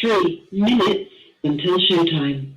3 minutes until showtime.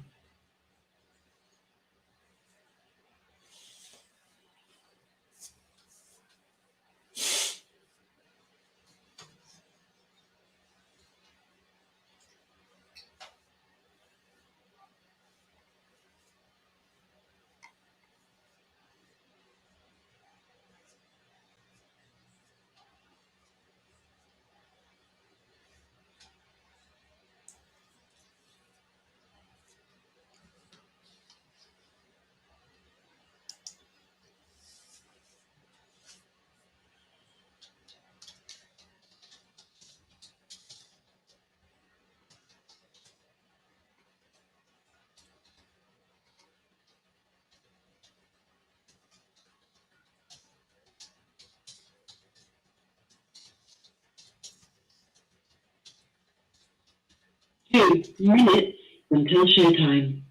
Two minutes until showtime.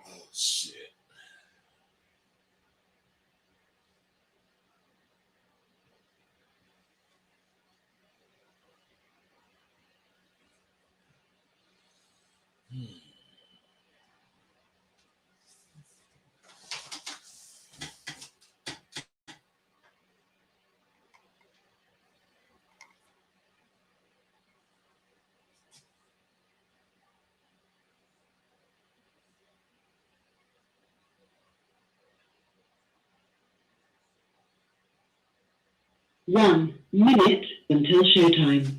Oh, shit. One minute until showtime.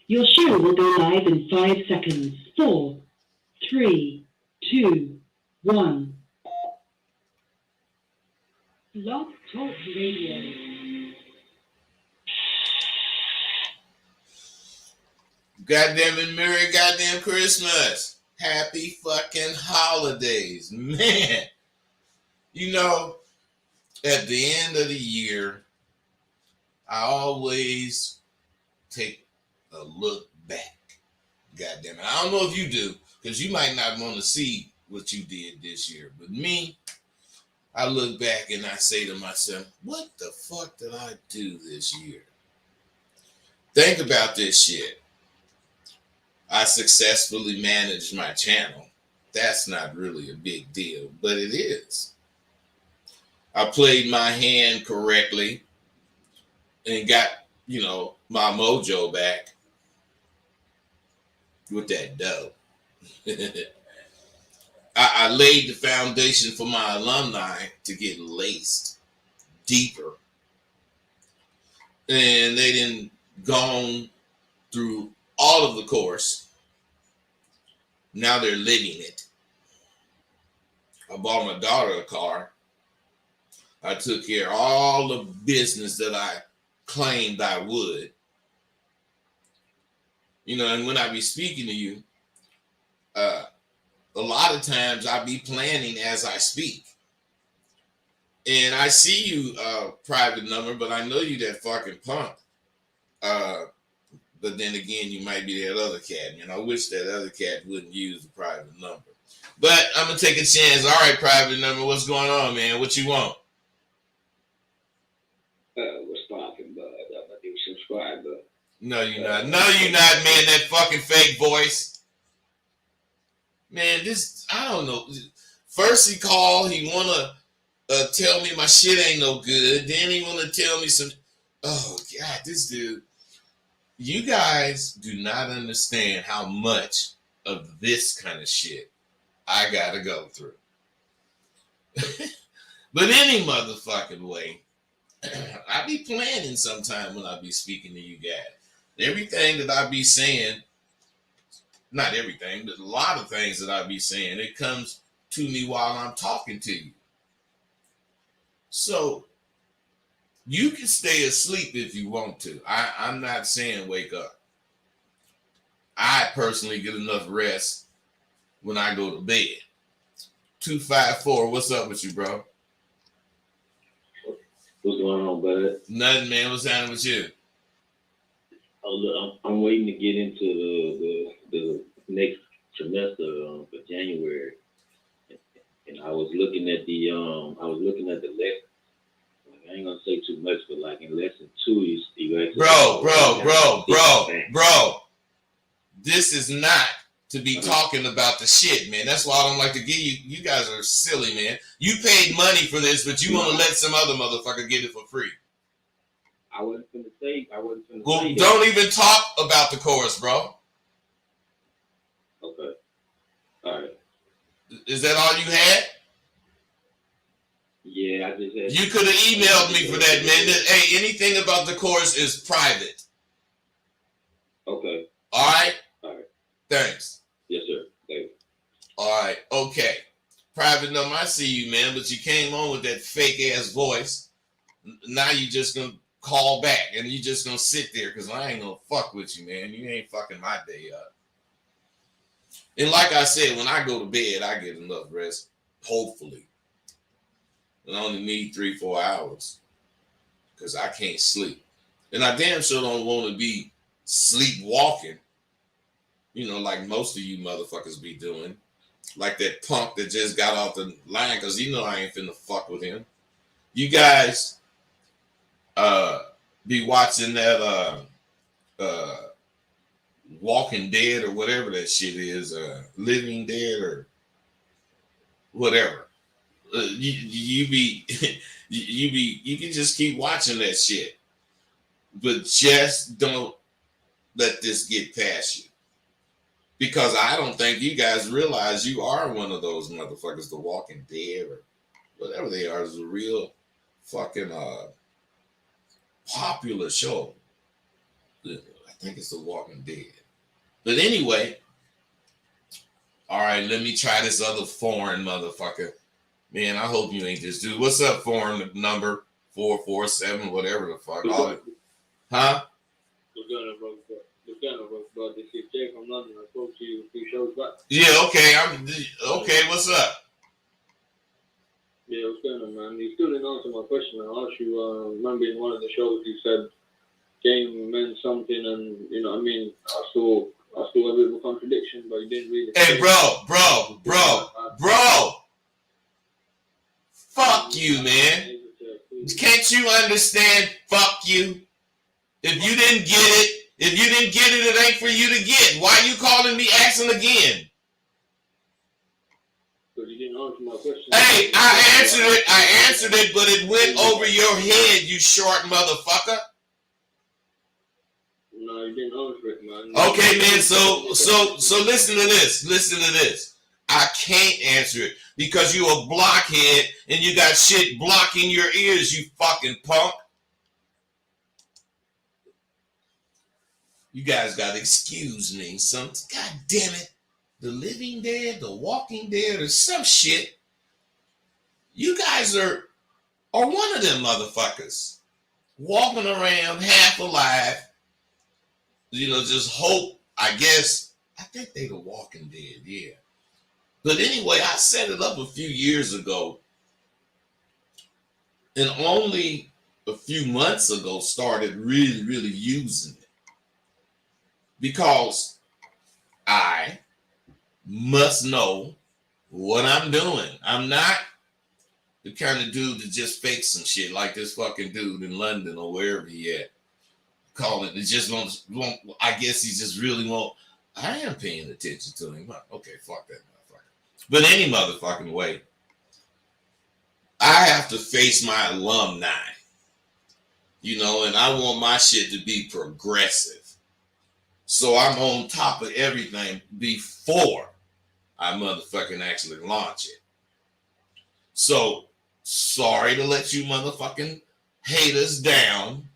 Your show will go live in 5 seconds. 4, 3, 2, 1. Blog Talk Radio. Goddamn it, Merry goddamn Christmas. Happy fucking holidays. Man. You know, at the end of the year, I always take a look back. Goddamn it. I don't know if you do, because you might not want to see what you did this year. But me, I look back and I say to myself, what the fuck did I do this year? Think about this shit. I successfully managed my channel. That's not really a big deal, but it is. I played my hand correctly and got, my mojo back with that dough. I laid the foundation for my alumni to get laced deeper. And they didn't gone through all of the course. Now they're living it. I bought my daughter a car. I took care of all the business that I claimed I would. And when I be speaking to you, a lot of times I be planning as I speak. And I see you, private number, but I know you that fucking punk. But then again, you might be that other cat. I wish that other cat wouldn't use the private number. But I'm going to take a chance. All right, private number, what's going on, man? What you want? What's poppin', bud? I'm a new subscriber. No, you're not. No, you're not, man. That fucking fake voice. Man, this, I don't know. First he called, he wanna tell me my shit ain't no good. Then he wanna tell me some, oh God, this dude. You guys do not understand how much of this kind of shit I gotta go through. But any motherfucking way, I be planning sometime when I be speaking to you guys. Everything that I be saying, not everything, but a lot of things that I be saying, it comes to me while I'm talking to you. So you can stay asleep if you want to. I'm not saying wake up. I personally get enough rest when I go to bed. 254, what's up with you, bro? What's going on, bud? Nothing, man. What's happening with you? Oh, look, I'm waiting to get into the next semester for January, and I was looking at the lesson. Like, I ain't gonna say too much, but like in lesson 2, you actually bro. This is not to be talking about the shit, man. That's why I don't like to give you. You guys are silly, man. You paid money for this, but you want to let some other motherfucker get it for free. I wasn't gonna say Well, that. don't even talk about the chorus, bro. Okay. All right. Is that all you had? Yeah, I just had. You could have emailed me for that, man. Hey, anything about the chorus is private. Okay. All right? All right. Thanks. Yes, sir. Thank you. All right. Okay. Private number, I see you, man, but you came on with that fake-ass voice. Now you just going to call back, and you just going to sit there because I ain't going to fuck with you, man. You ain't fucking my day up. And like I said, when I go to bed, I get enough rest, hopefully. I only need 3-4 hours because I can't sleep. And I damn sure don't want to be sleepwalking, you know, like most of you motherfuckers be doing. Like that punk that just got off the line because you know I ain't finna fuck with him. You guys be watching that Walking Dead or whatever that shit is, Living Dead or whatever. You can just keep watching that shit, but just don't let this get past you, because I don't think you guys realize you are one of those motherfuckers. The Walking Dead or whatever they are is a real fucking popular show. I think it's The Walking Dead. But anyway, all right, let me try this other foreign motherfucker. Man, I hope you ain't this dude. What's up, foreign number 447, whatever the fuck? Huh? This is Jay from London. I spoke to you a few shows back. Yeah, okay. Okay, what's up? Yeah, what's going on, man? You still didn't answer my question. I asked you, remember in one of the shows you said game meant something, and you know what I mean? I saw a bit of a contradiction, but you didn't really. Hey, bro. Fuck you, man. Can't you understand? Fuck you. If you didn't get it, it ain't for you to get. Why are you calling me asking again? Because you didn't answer my question. Hey, I answered it, but it went over your head, you short motherfucker. No, you didn't answer it, man. Okay, man, so listen to this. I can't answer it because you a blockhead and you got shit blocking your ears, you fucking punk. You guys gotta excuse me. God damn it. The Living Dead, The Walking Dead, or some shit. You guys are one of them motherfuckers. Walking around half alive. You know, just hope, I guess. I think they The Walking Dead, yeah. But anyway, I set it up a few years ago. And only a few months ago started really, really using it. Because I must know what I'm doing. I'm not the kind of dude that just fakes some shit like this fucking dude in London or wherever he at. call it. It just won't. I guess he just really won't. I am paying attention to him. Okay, fuck that motherfucker. But any motherfucking way, I have to face my alumni, and I want my shit to be progressive. So I'm on top of everything before I motherfucking actually launch it. So sorry to let you motherfucking haters down.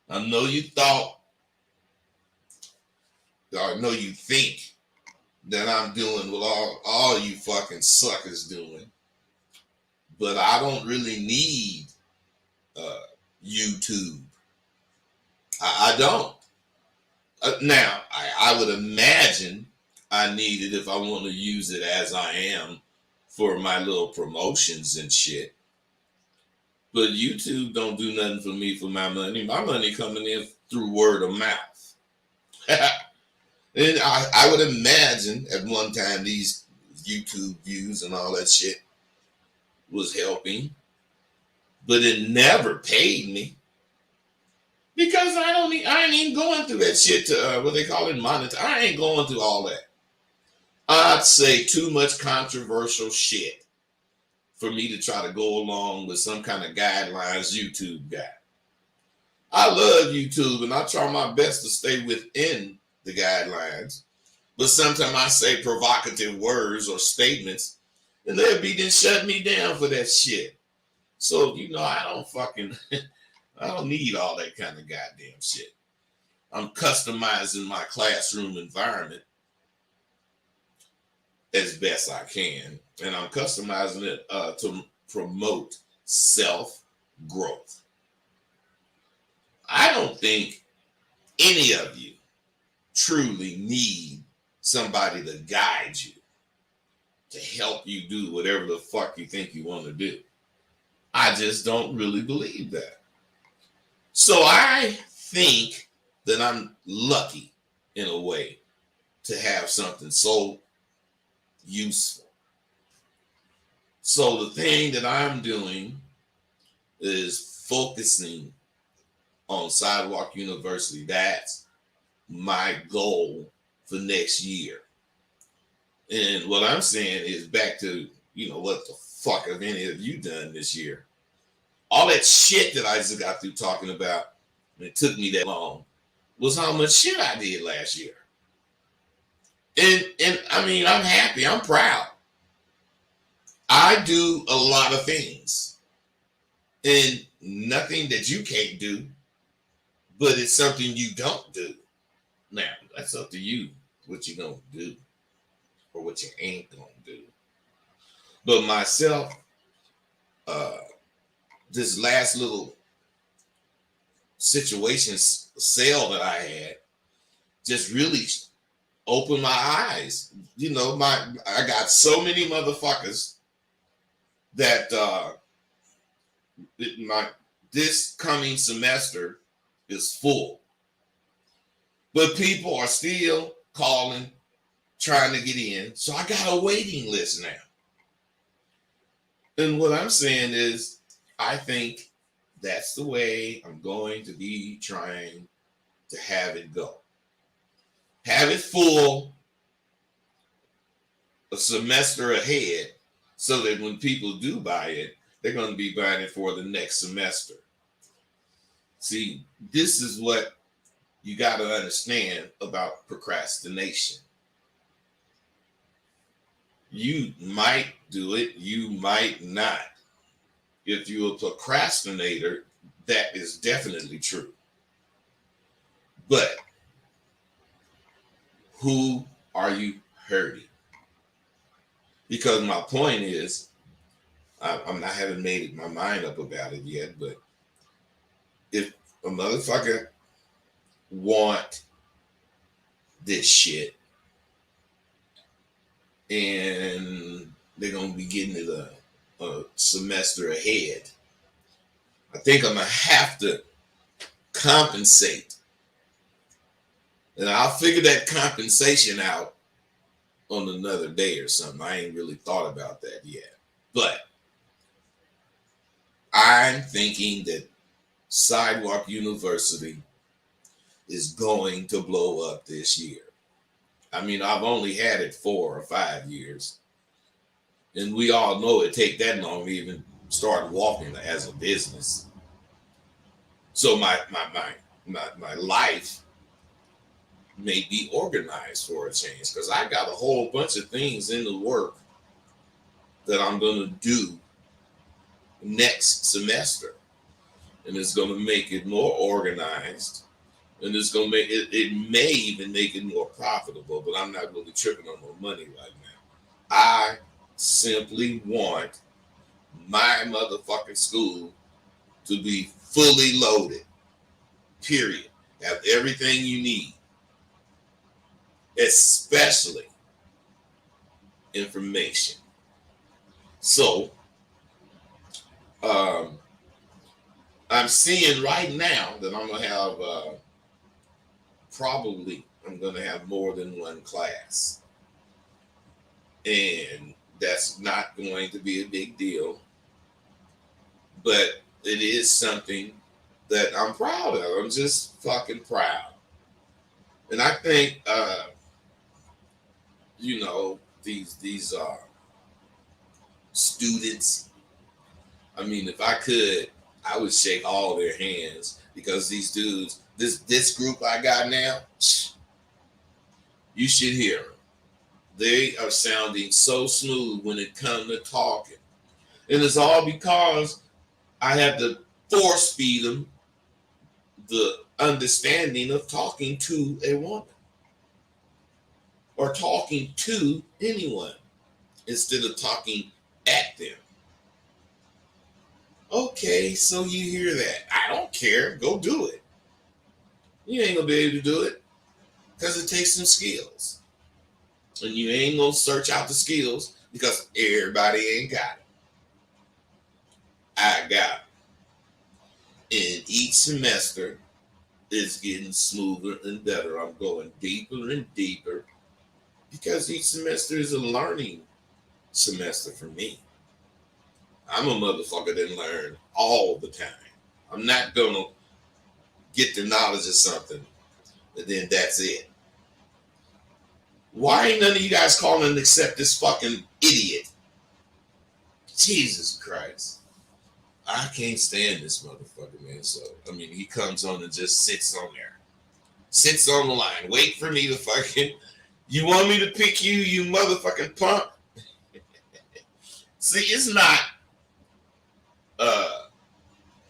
I know you think that I'm doing what all you fucking suckers doing. But I don't really need YouTube. I don't. Now, I would imagine I need it if I want to use it as I am for my little promotions and shit. But YouTube don't do nothing for me for my money. My money coming in through word of mouth. And I would imagine at one time these YouTube views and all that shit was helping, but it never paid me because I ain't even going through that shit to what they call it monetize. I ain't going through all that. I'd say too much controversial shit for me to try to go along with some kind of guidelines YouTube got. I love YouTube and I try my best to stay within the guidelines, but sometimes I say provocative words or statements and they'll be then shut me down for that shit. So, I don't need all that kind of goddamn shit. I'm customizing my classroom environment as best I can. And I'm customizing it to promote self-growth. I don't think any of you truly need somebody to guide you, to help you do whatever the fuck you think you want to do. I just don't really believe that. So I think that I'm lucky in a way to have something so useful. So the thing that I'm doing is focusing on Sidewalk University. That's my goal for next year. And what I'm saying is back to, what the fuck have any of you done this year? All that shit that I just got through talking about, and it took me that long, was how much shit I did last year. And I mean, I'm happy. I'm proud. I do a lot of things. And nothing that you can't do, but it's something you don't do. Now, that's up to you, what you're going to do or what you ain't going to do. But myself, this last little situation sale that I had just really opened my eyes. I got so many motherfuckers that this coming semester is full. But people are still calling, trying to get in. So I got a waiting list now. And what I'm saying is, I think that's the way I'm going to be trying to have it go. Have it full a semester ahead so that when people do buy it, they're going to be buying it for the next semester. See, this is what you got to understand about procrastination. You might do it, you might not. If you're a procrastinator, that is definitely true. But who are you hurting? Because my point is, I haven't made my mind up about it yet, but if a motherfucker want this shit and they're going to be getting it a semester ahead, I think I'm going to have to compensate. And I'll figure that compensation out on another day or something. I ain't really thought about that yet. But I'm thinking that Sidewalk University is going to blow up this year. I mean, I've only had it 4 or 5 years. And we all know it take that long to even start walking as a business. So my life may be organized for a change because I got a whole bunch of things in the work that I'm going to do next semester. And it's going to make it more organized. And it's going to make it may even make it more profitable, but I'm not really tripping on no money right now. I simply want my motherfucking school to be fully loaded, period. Have everything you need, especially information. So, I'm seeing right now that I'm going to have I'm going to have more than one class. And that's not going to be a big deal. But it is something that I'm proud of. I'm just fucking proud. And I think, these students, I mean, if I could, I would shake all their hands because these dudes, this group I got now, you should hear them. They are sounding so smooth when it comes to talking. And it's all because I had to force feed them the understanding of talking to a woman or talking to anyone instead of talking at them. Okay, so you hear that. I don't care. Go do it. You ain't going to be able to do it because it takes some skills. And you ain't going to search out the skills because everybody ain't got it. I got it. And each semester is getting smoother and better. I'm going deeper and deeper because each semester is a learning semester for me. I'm a motherfucker that learn all the time. I'm not going to get the knowledge of something and then that's it. Why ain't none of you guys calling and accept this fucking idiot? Jesus Christ. I can't stand this motherfucker, man. So, I mean, he comes on and just sits on there. Sits on the line. Wait for me to fucking... You want me to pick you, you motherfucking punk? See, it's not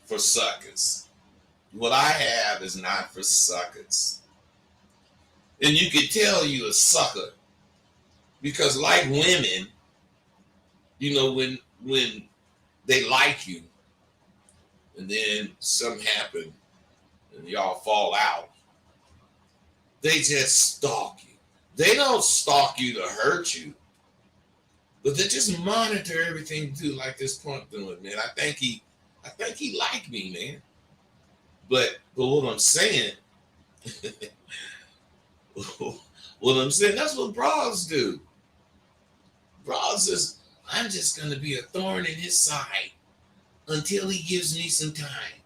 for suckers. What I have is not for suckers. And you can tell you a sucker because like women, you know, when they like you and then something happen and y'all fall out, they just stalk you. They don't stalk you to hurt you, but they just monitor everything you do like this punk doing, man. I think he liked me, man. But what I'm saying, that's what bras do. Bras says, I'm just going to be a thorn in his side until he gives me some time.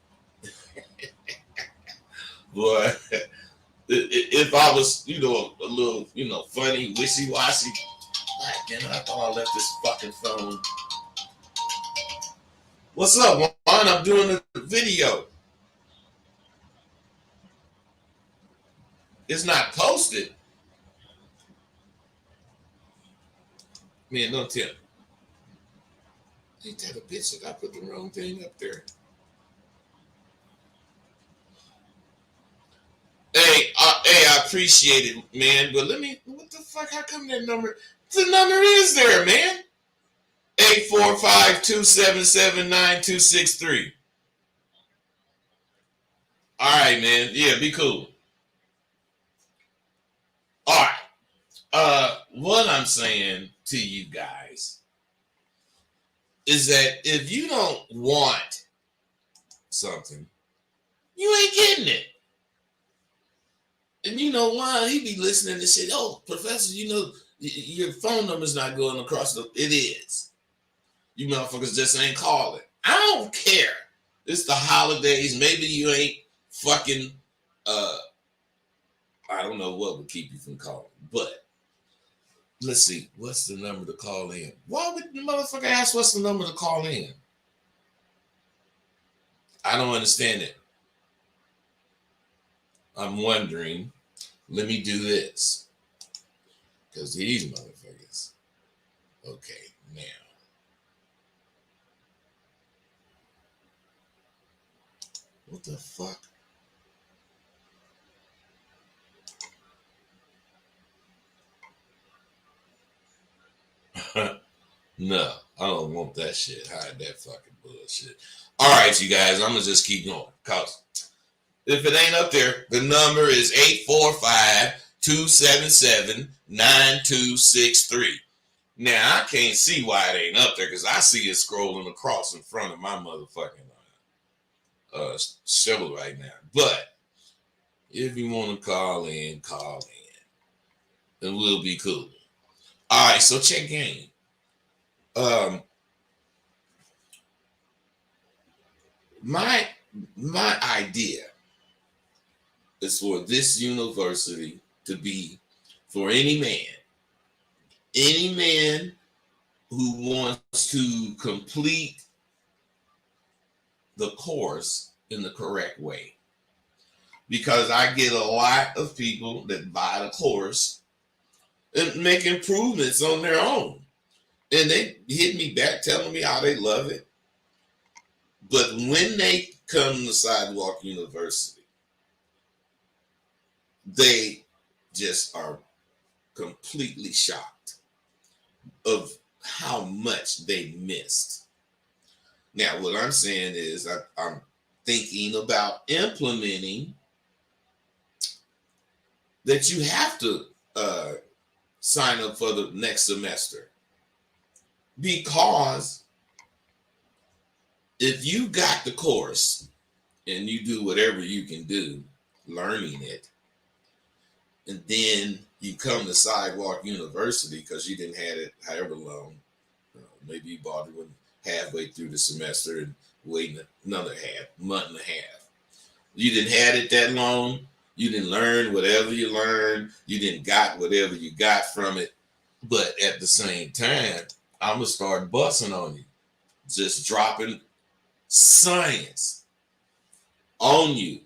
Boy, if I was, a little, funny, wishy-washy, damn it, I thought I left this fucking phone. What's up, Juan? I'm doing a video. It's not posted. Man, don't tell me. Ain't that a bitch that I put the wrong thing up there? Hey, I appreciate it, man. But what the fuck? How come that number? The number is there, man. 845-277-9263. All right, man. Yeah, be cool. All right. What I'm saying to you guys is that if you don't want something, you ain't getting it. And you know why? He be listening to shit. Oh, Professor, your phone number's not going across the... It is. You motherfuckers just ain't calling. I don't care It's the holidays. Maybe you ain't fucking. I don't know what would keep you from calling, but let's see. What's the number to call in? Why would the motherfucker ask what's the number to call in? I don't understand it. I'm wondering. Let me do this. Because these motherfuckers. Okay, now. What the fuck? No, I don't want that shit. Hide that fucking bullshit. All right, you guys, I'm going to just keep going. Because if it ain't up there, the number is 845-277-9263. Now, I can't see why it ain't up there because I see it scrolling across in front of my motherfucking show right now. But if you want to call in, and we'll be cool. All right, so check game. My idea is for this university to be for any man who wants to complete the course in the correct way. Because I get a lot of people that buy the course and make improvements on their own. And they hit me back telling me how they love it. But when they come to Sidewalk University, they just are completely shocked of how much they missed. Now, what I'm saying is I'm thinking about implementing that you have to sign up for the next semester. Because if you got the course and you do whatever you can do learning it, and then you come to Sidewalk University because you didn't have it however long, maybe you bought it halfway through the semester and waiting another month and a half. You didn't have it that long. You didn't learn whatever you learned. You didn't got whatever you got from it. But at the same time, I'm going to start busting on you. Just dropping science on you.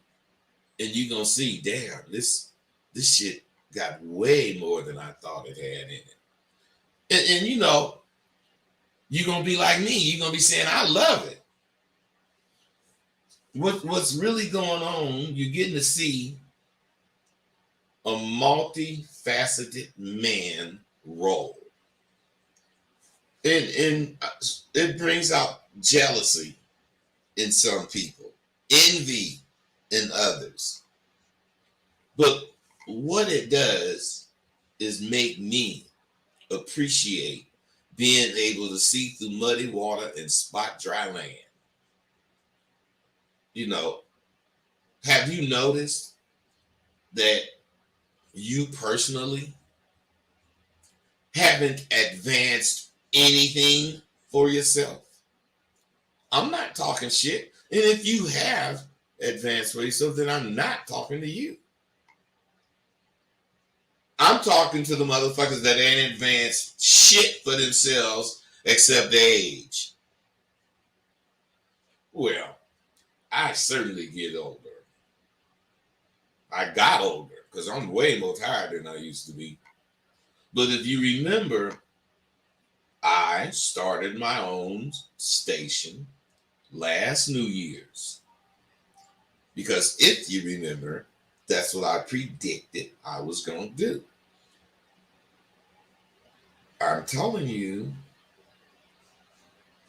And you're going to see, damn, this shit got way more than I thought it had in it. And you know, you're going to be like me. You're going to be saying, I love it. What's really going on, you're getting to see a multifaceted man role. And it brings out jealousy in some people, envy in others. But what it does is make me appreciate being able to see through muddy water and spot dry land. You know, have you noticed that you personally haven't advanced anything for yourself? I'm not talking shit. And if you have advanced for yourself, then I'm not talking to you. I'm talking to the motherfuckers that ain't advanced shit for themselves except their age. Well, I certainly get older. I got older because I'm way more tired than I used to be. But if you remember, I started my own station last New Year's. Because if you remember, that's what I predicted I was going to do. I'm telling you,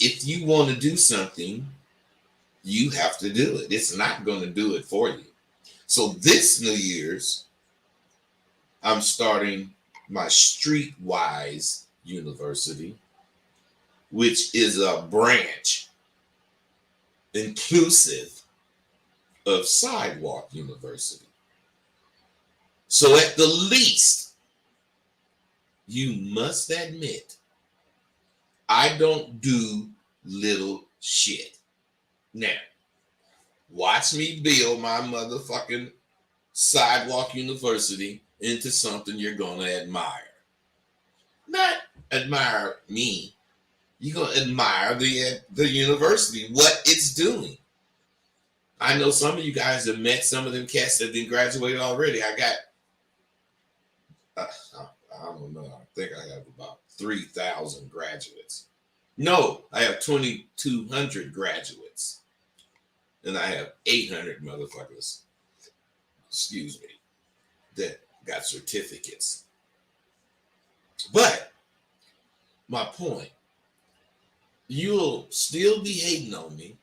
if you want to do something, you have to do it. It's not going to do it for you. So this New Year's, I'm starting my Streetwise University, which is a branch inclusive of Sidewalk University. So at the least, you must admit, I don't do little shit. Now, Watch me build my motherfucking sidewalk university into something you're gonna admire. Not admire me. You're gonna admire the university, what it's doing. I know some of you guys have met some of them cats that didn't graduate already. I got, I don't know. I think I have about 3,000 graduates. No, I have 2,200 graduates, and I have 800 motherfuckers. Excuse me, that got certificates. But my point, you'll still be hating on me,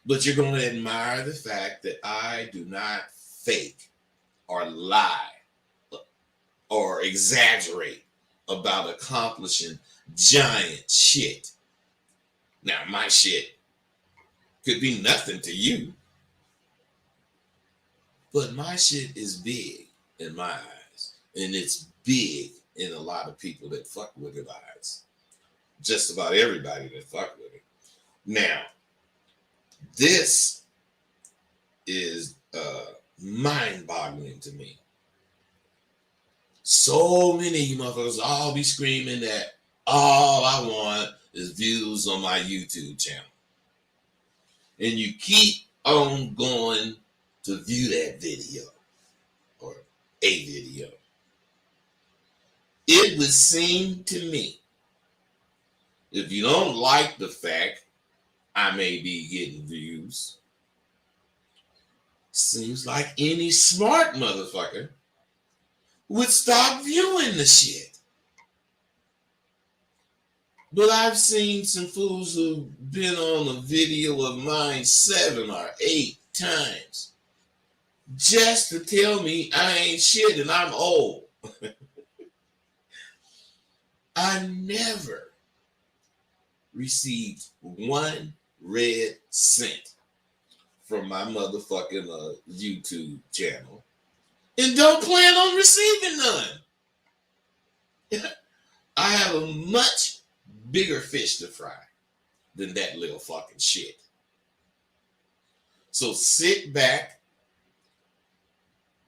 but you're going to admire the fact that I do not fake or lie or exaggerate about accomplishing giant shit. Now, my shit could be nothing to you, but my shit is big in my eyes, and it's big in a lot of people that fuck with it eyes. Just about everybody that fuck with it. Now, this is mind-boggling to me. So many of you motherfuckers all be screaming that all I want is views on my YouTube channel. And you keep on going to view that video or a video. It would seem to me, if you don't like the fact I may be getting views, seems like any smart motherfucker would stop viewing the shit. But I've seen some fools who've been on a video of mine 7 or 8 times just to tell me I ain't shit and I'm old. I never received 1 red cent from my motherfucking YouTube channel, and don't plan on receiving none. I have a much bigger fish to fry than that little fucking shit. So sit back,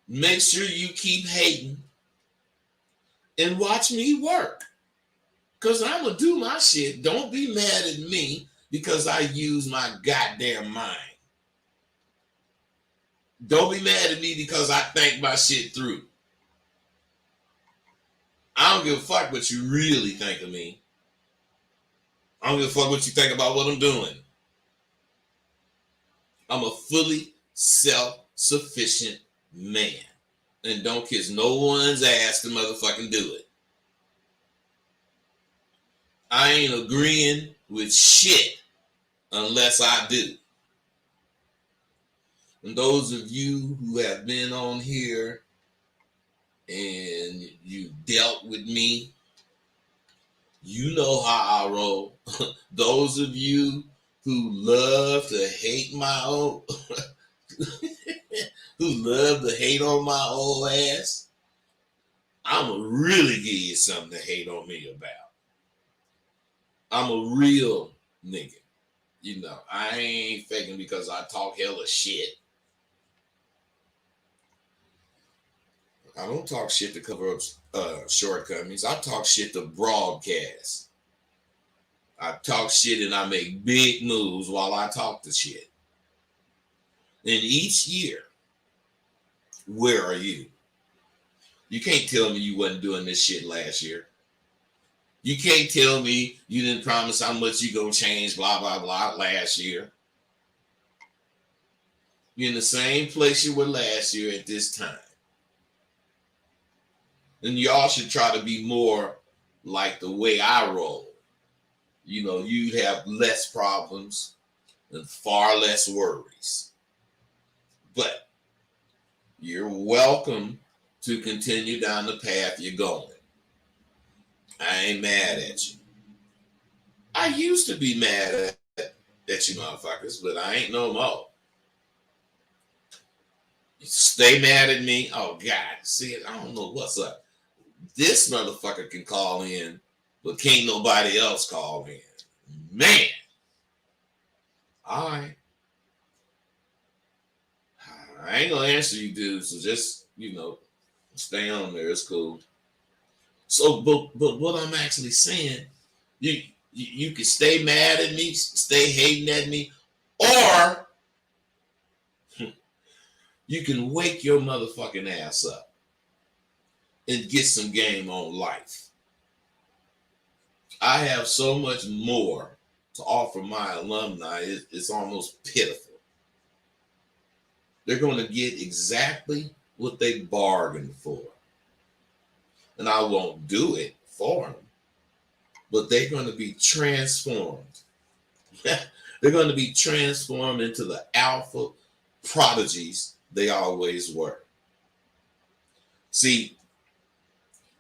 make sure you keep hating, and watch me work. Because I'm going to do my shit. Don't be mad at me because I use my goddamn mind. Don't be mad at me because I think my shit through. I don't give a fuck what you really think of me. I don't give a fuck what you think about what I'm doing. I'm a fully self-sufficient man. And don't kiss no one's ass to motherfucking do it. I ain't agreeing with shit unless I do. And those of you who have been on here and you dealt with me, you know how I roll. Those of you who love to hate my own, who love to hate on my old ass, I'm going to really give you something to hate on me about. I'm a real nigga. You know, I ain't faking because I talk hella shit. I don't talk shit to cover up shortcomings. I talk shit to broadcast. I talk shit and I make big moves while I talk the shit. And each year, where are you? You can't tell me you wasn't doing this shit last year. You can't tell me you didn't promise how much you gonna change, blah, blah, blah, last year. You're in the same place you were last year at this time. And y'all should try to be more like the way I roll. You know, you have less problems and far less worries. But you're welcome to continue down the path you're going. I ain't mad at you. I used to be mad at you motherfuckers, but I ain't no more. You stay mad at me? Oh, God. See, I don't know what's up. This motherfucker can call in, but can't nobody else call in. Man. All right. I ain't gonna answer you, dude. So just stay on there. It's cool. So, but what I'm actually saying, you can stay mad at me, stay hating at me, or you can wake your motherfucking ass up and get some game on life. I have so much more to offer my alumni. It's almost pitiful. They're going to get exactly what they bargained for. And I won't do it for them, but they're going to be transformed. They're going to be transformed into the alpha prodigies they always were. See,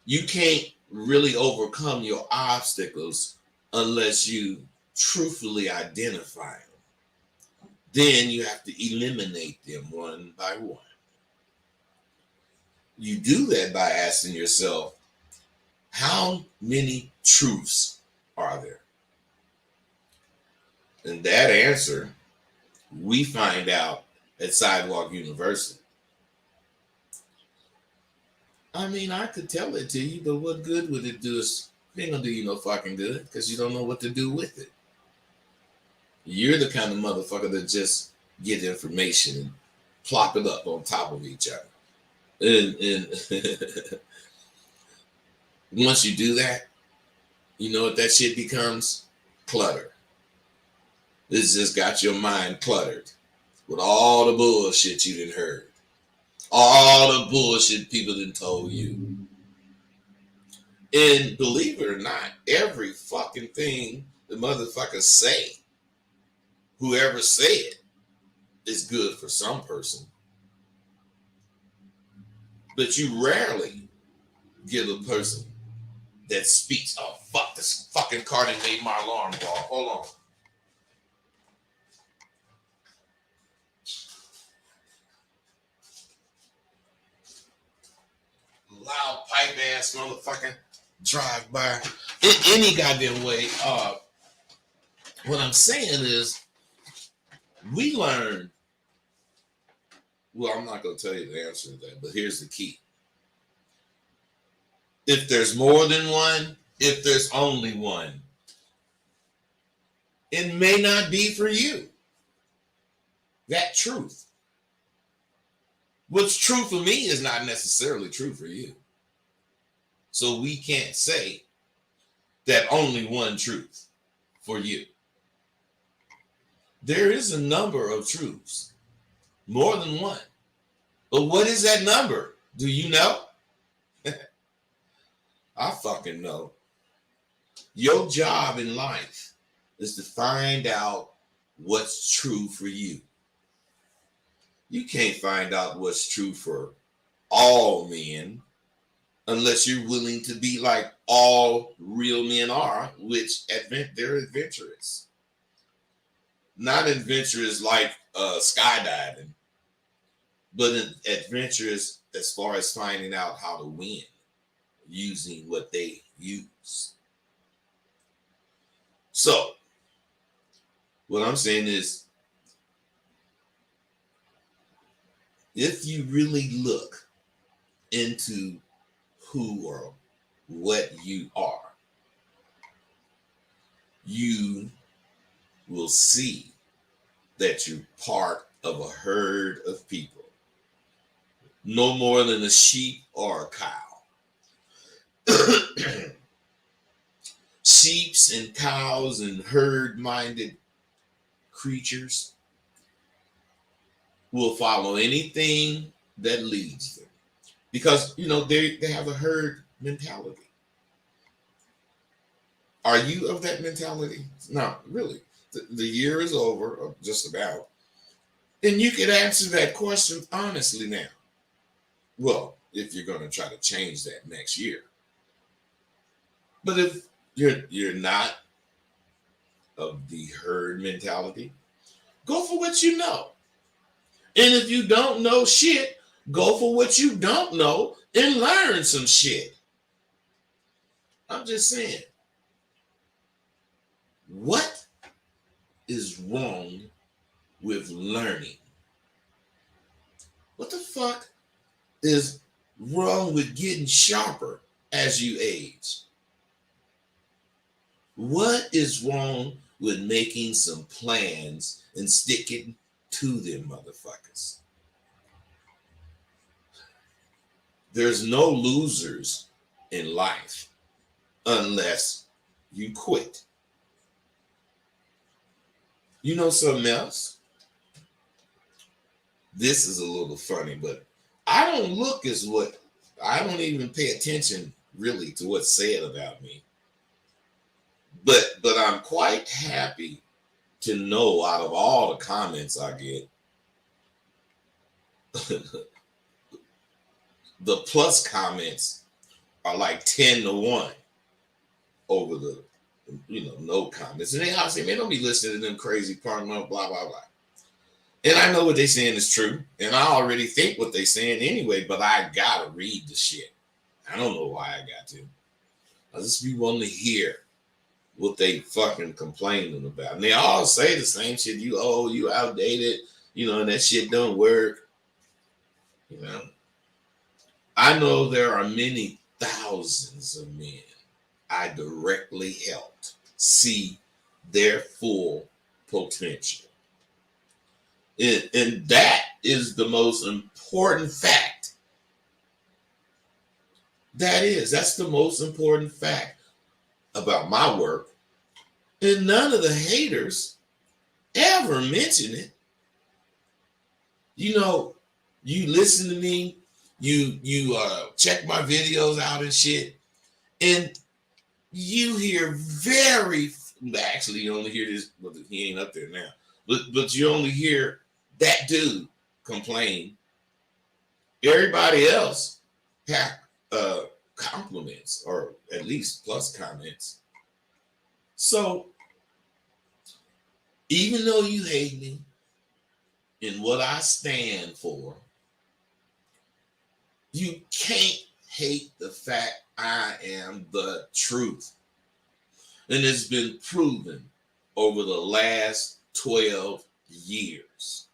you can't really overcome your obstacles unless you truthfully identify them. Then you have to eliminate them one by one. You do that by asking yourself, how many truths are there? And that answer, we find out at Sidewalk University. I mean, I could tell it to you, but what good would it do? It ain't gonna do you no fucking good because you don't know what to do with it. You're the kind of motherfucker that just get information and plop it up on top of each other. And once you do that, you know what that shit becomes? Clutter. It's just got your mind cluttered with all the bullshit you done heard. All the bullshit people done told you. And believe it or not, every fucking thing the motherfuckers say, whoever say it, is good for some person. But you rarely get a person that speaks, oh, fuck, this fucking car that made my alarm go off. Hold on. Loud pipe ass motherfucking drive by in any goddamn way. What I'm saying is, we learn. Well, I'm not going to tell you the answer to that, but here's the key. If there's more than one, if there's only one, it may not be for you. That truth. What's true for me is not necessarily true for you. So we can't say that only one truth for you. There is a number of truths, more than one. But what is that number? Do you know? I fucking know. Your job in life is to find out what's true for you. You can't find out what's true for all men unless you're willing to be like all real men are, which they're adventurous. Not adventurous like skydiving, but adventurous as far as finding out how to win using what they use. So, what I'm saying is, if you really look into who or what you are, you will see that you're part of a herd of people. No more than a sheep or a cow. Sheeps and cows and herd-minded creatures will follow anything that leads them. Because, they have a herd mentality. Are you of that mentality? No, really. The year is over, just about. And you could answer that question honestly now. Well, if you're going to try to change that next year. But if you're not of the herd mentality, go for what you know. And if you don't know shit, go for what you don't know and learn some shit. I'm just saying, what is wrong with learning? What the fuck is wrong with getting sharper as you age? What is wrong with making some plans and sticking to them motherfuckers? There's no losers in life unless you quit. You know something else? This is a little funny, but I don't look as what I don't even pay attention really to what's said about me. But I'm quite happy to know out of all the comments I get, the plus comments are like 10-1 over the no comments. And they all say, man, don't be listening to them crazy punk, blah, blah, blah. And I know what they're saying is true. And I already think what they're saying anyway, but I gotta read the shit. I don't know why I got to. I just be wanting to hear what they fucking complaining about. And they all say the same shit. You outdated, and that shit don't work. I know there are many thousands of men I directly helped see their full potential. And that is the most important fact. That's the most important fact about my work. And none of the haters ever mention it. You listen to me, you check my videos out and shit, and you hear actually you only hear this, but he ain't up there now. But you only hear that dude complain. Everybody else have compliments, or at least plus comments. So even though you hate me and what I stand for, you can't hate the fact I am the truth. And it's been proven over the last 12 years.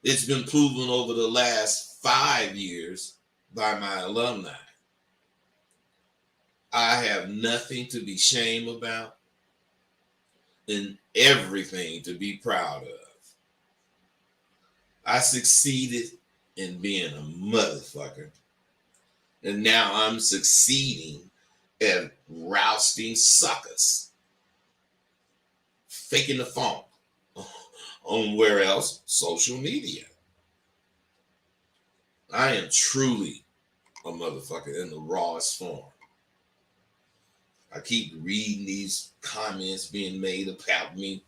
It's been proven over the last 5 years by my alumni. I have nothing to be ashamed about and everything to be proud of. I succeeded in being a motherfucker. And now I'm succeeding at rousting suckers, faking the funk on where else? Social media. I am truly a motherfucker in the rawest form. I keep reading these comments being made about me.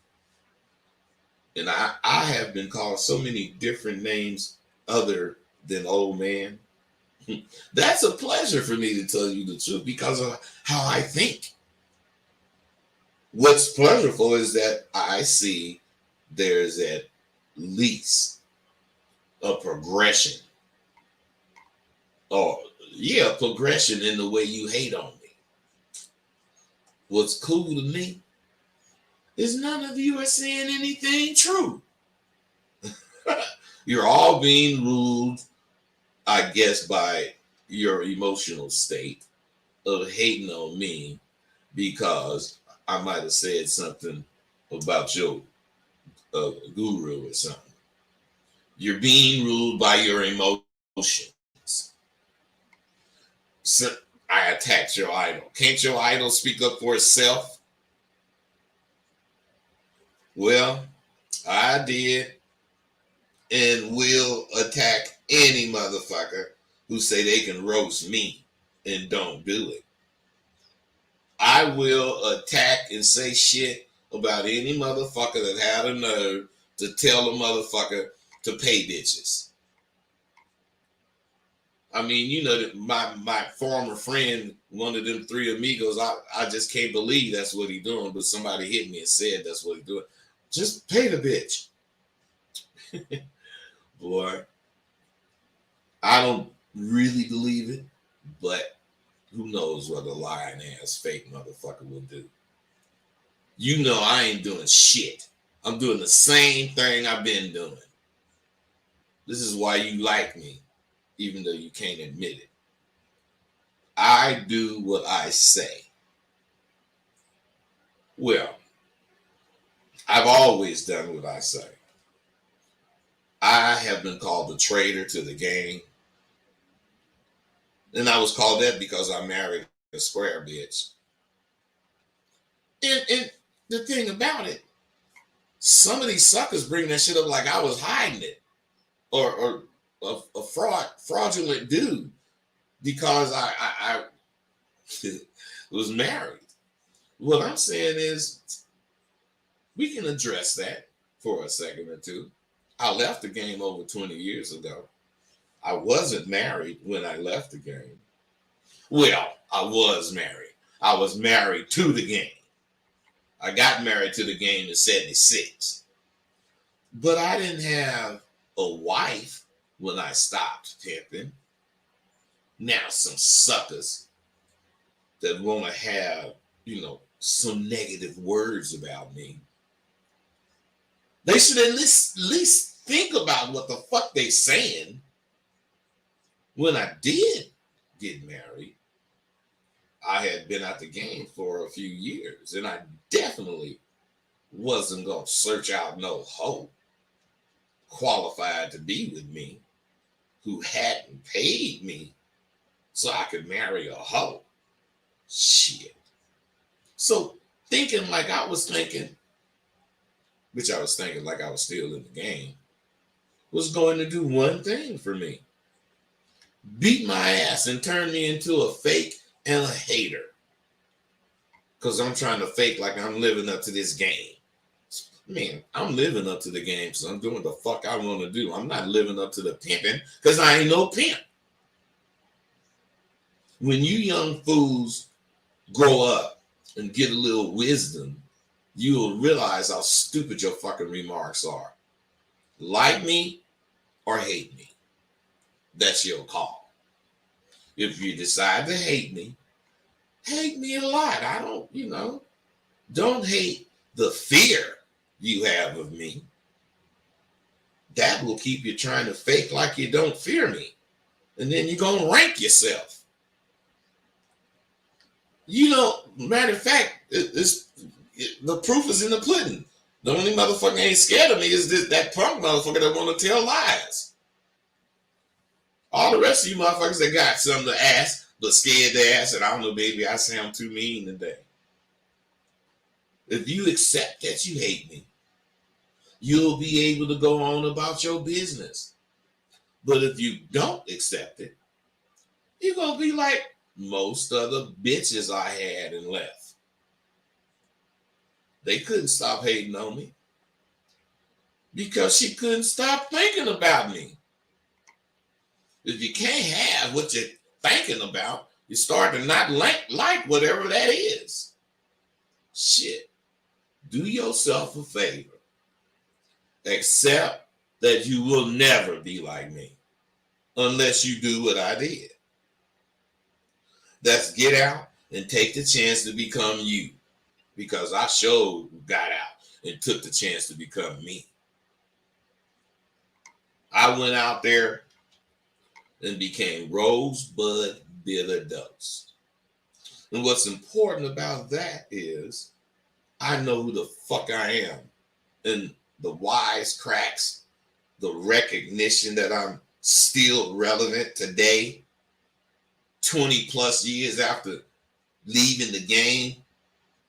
And I have been called so many different names other than old man. That's a pleasure for me to tell you the truth because of how I think. What's pleasurable is that I see there's at least a progression. Progression in the way you hate on me. What's cool to me is none of you are saying anything true. You're all being ruled, I guess, by your emotional state of hating on me because I might have said something about your guru or something. You're being ruled by your emotions. So I attacked your idol. Can't your idol speak up for itself? Well, I did and will attack any motherfucker who say they can roast me and don't do it. I will attack and say shit about any motherfucker that had a nerve to tell a motherfucker to pay bitches. I mean, that my former friend, one of them three amigos, I just can't believe that's what he doing, but somebody hit me and said that's what he doing. Just pay the bitch. Boy, I don't really believe it, but who knows what a lying ass fake motherfucker will do. I ain't doing shit. I'm doing the same thing I've been doing. This is why you like me, even though you can't admit it. I do what I say. Well, I've always done what I say. I have been called a traitor to the game. And I was called that because I married a square bitch. And the thing about it, some of these suckers bring that shit up like I was hiding it. Or a fraudulent dude because I was married. What I'm saying is we can address that for a second or two. I left the game over 20 years ago. I wasn't married when I left the game. Well, I was married. I was married to the game. I got married to the game in 76. But I didn't have a wife when I stopped pimping. Now some suckers that want to have, some negative words about me. They should at least think about what the fuck they saying. When I did get married, I had been out the game for a few years, and I definitely wasn't going to search out no hoe qualified to be with me who hadn't paid me so I could marry a hoe. Shit. So thinking like I was thinking, which I was thinking like I was still in the game, was going to do one thing for me. Beat my ass and turn me into a fake and a hater. Because I'm trying to fake like I'm living up to this game. Man, I'm living up to the game, so I'm doing what the fuck I want to do. I'm not living up to the pimping because I ain't no pimp. When you young fools grow up and get a little wisdom, you will realize how stupid your fucking remarks are. Like me or hate me. That's your call. If you decide to hate me a lot. I don't hate the fear you have of me. That will keep you trying to fake like you don't fear me. And then you're going to rank yourself. Matter of fact, the proof is in the pudding. The only motherfucker ain't scared of me is that punk motherfucker that want to tell lies. All the rest of you motherfuckers that got something to ask, but scared to ask, and I don't know, baby, I sound too mean today. If you accept that you hate me, you'll be able to go on about your business. But if you don't accept it, you're going to be like most other bitches I had and left. They couldn't stop hating on me because she couldn't stop thinking about me. If you can't have what you're thinking about, you start to not like whatever that is. Shit. Do yourself a favor. Accept that you will never be like me unless you do what I did. That's get out and take the chance to become you, because I got out and took the chance to become me. I went out there and became Rosebud Bitter Dose. And what's important about that is I know who the fuck I am. And the wisecracks, the recognition that I'm still relevant today, 20 plus years after leaving the game,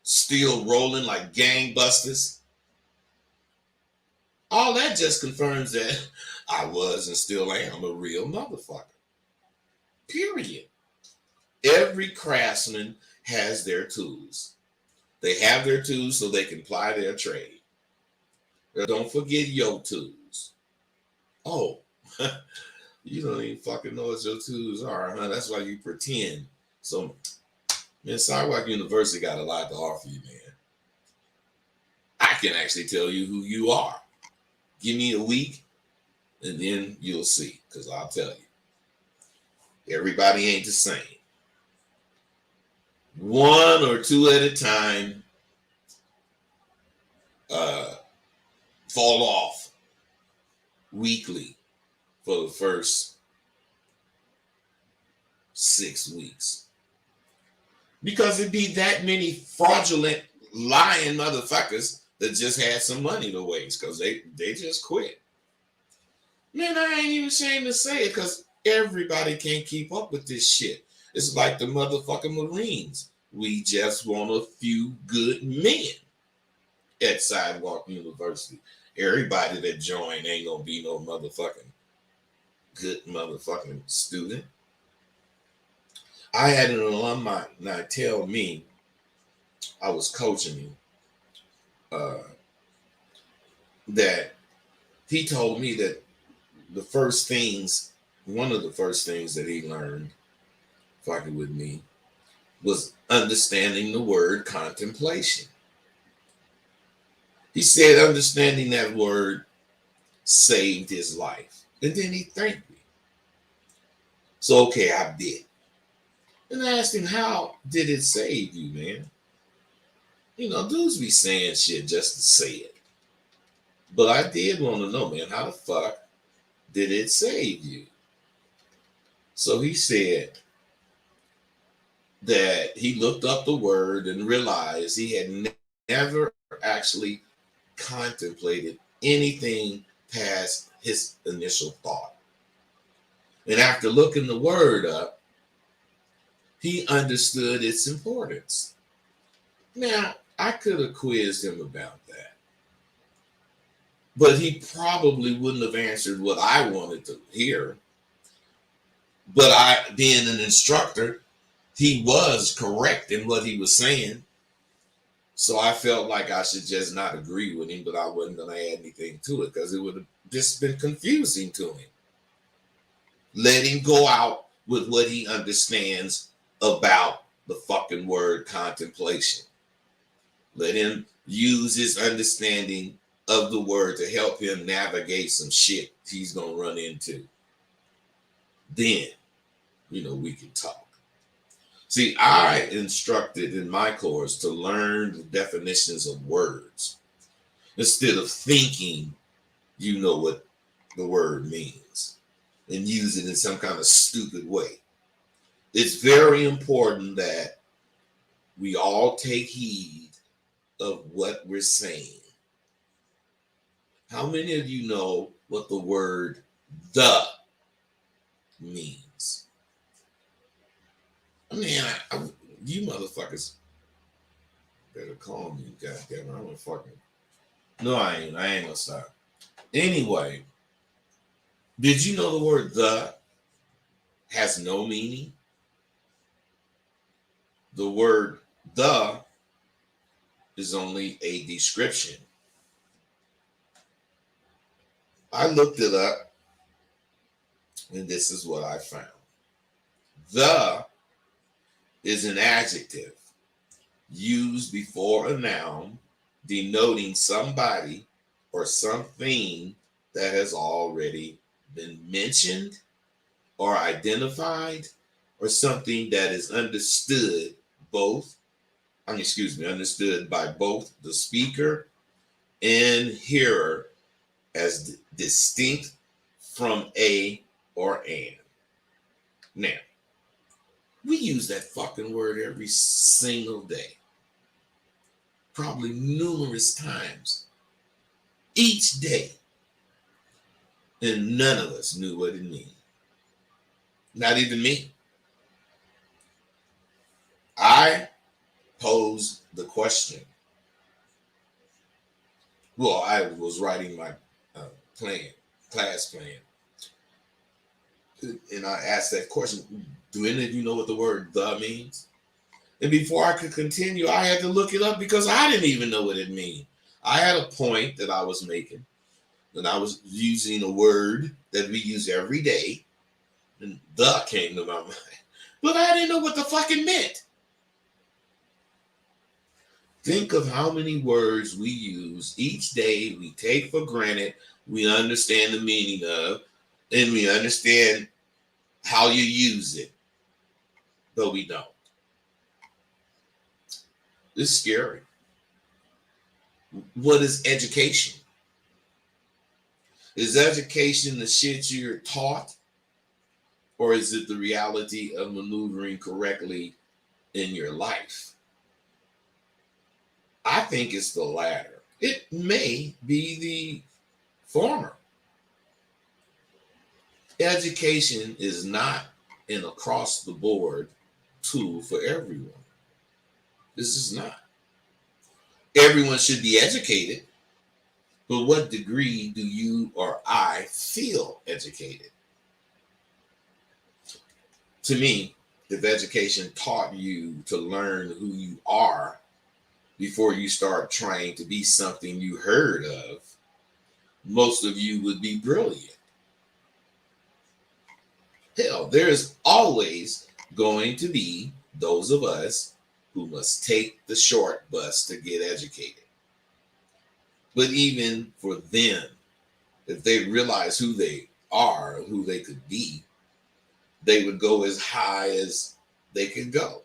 still rolling like gangbusters. All that just confirms that I was and still am a real motherfucker. Period. Every craftsman has their tools. They have their tools so they can ply their trade. Don't forget your tools. Oh, you don't even fucking know what your tools are, huh? That's why you pretend. So, man, Sidewalk University got a lot to offer you, man. I can actually tell you who you are. Give me a week, and then you'll see, because I'll tell you. Everybody ain't the same. One or two at a time fall off weekly. for the first 6 weeks. Because it'd be that many fraudulent, lying motherfuckers that just had some money to waste because they just quit. Man, I ain't even ashamed to say it because everybody can't keep up with this shit. It's like the motherfucking Marines. We just want a few good men at Sidewalk University. Everybody that joined ain't gonna be no motherfucking good motherfucking student. I had an alumni tell me, I was coaching him, that he told me that one of the first things that he learned fucking with me was understanding the word contemplation. He said understanding that word saved his life. And then he thanked me. So, okay, I did. And I asked him, how did it save you, man? You know, dudes be saying shit just to say it. But I did want to know, man, how the fuck did it save you? So he said that he looked up the word and realized he had never actually contemplated anything past his initial thought. And after looking the word up, he understood its importance. Now, I could have quizzed him about that, but he probably wouldn't have answered what I wanted to hear. But I, being an instructor, he was correct in what he was saying. So I felt like I should just not agree with him, but I wasn't going to add anything to it because it would have just been confusing to him. Let him go out with what he understands about the fucking word contemplation. Let him use his understanding of the word to help him navigate some shit he's going to run into. Then, we can talk. See, I instructed in my course to learn the definitions of words instead of thinking you know what the word means and use it in some kind of stupid way. It's very important that we all take heed of what we're saying. How many of you know what the word "the" means? Man, you motherfuckers better call me, goddamn. I'm gonna fucking. No, I ain't. I ain't gonna stop. Anyway, did you know the word "the" has no meaning? The word "the" is only a description. I looked it up, and this is what I found. The is an adjective used before a noun denoting somebody or something that has already been mentioned or identified, or something that is understood by both the speaker and hearer as distinct from a or an. Now, we use that fucking word every single day, probably numerous times each day, and none of us knew what it meant. Not even me. I posed the question. Well, I was writing my class plan, and I asked that question. Do any of you know what the word "the" means? And before I could continue, I had to look it up because I didn't even know what it meant. I had a point that I was making, and I was using a word that we use every day, and "the" came to my mind. But I didn't know what the fuck it meant. Think of how many words we use each day, we take for granted, we understand the meaning of, and we understand how you use it, but we don't. It's scary. What is education? Is education the shit you're taught, or is it the reality of maneuvering correctly in your life? I think it's the latter. It may be the former. Education is not an across the board tool for everyone. This is not. Everyone should be educated, but what degree do you or I feel educated? To me, if education taught you to learn who you are before you start trying to be something you heard of, most of you would be brilliant. Hell, there's always going to be those of us who must take the short bus to get educated. But even for them, if they realize who they are, who they could be, they would go as high as they could go.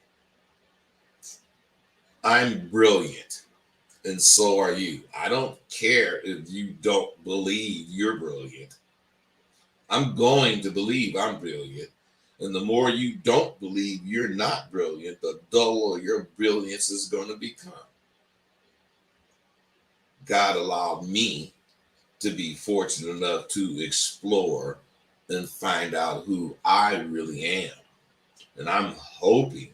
I'm brilliant, and so are you. I don't care if you don't believe you're brilliant. I'm going to believe I'm brilliant. And the more you don't believe you're not brilliant, the duller your brilliance is going to become. God allowed me to be fortunate enough to explore and find out who I really am. And I'm hoping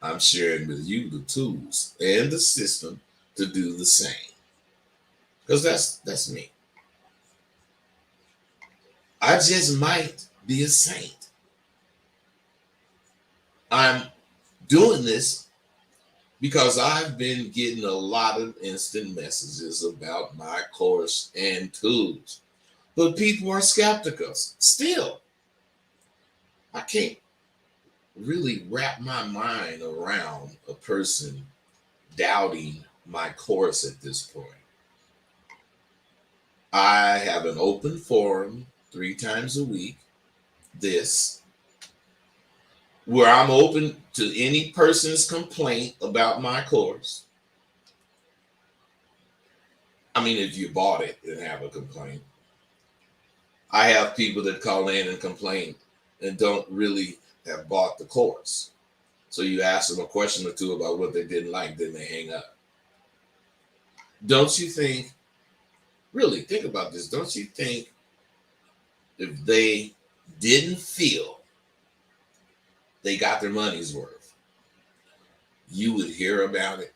I'm sharing with you the tools and the system to do the same. Because that's me. I just might be a saint. I'm doing this because I've been getting a lot of instant messages about my course and tools. But people are skeptical. Still, I can't really wrap my mind around a person doubting my course at this point. I have an open forum 3 times a week, where I'm open to any person's complaint about my course. I mean, if you bought it and have a complaint. I have people that call in and complain and don't really have bought the course. So you ask them a question or two about what they didn't like, then they hang up. Don't you think, really think about this, don't you think if they didn't feel they got their money's worth, you would hear about it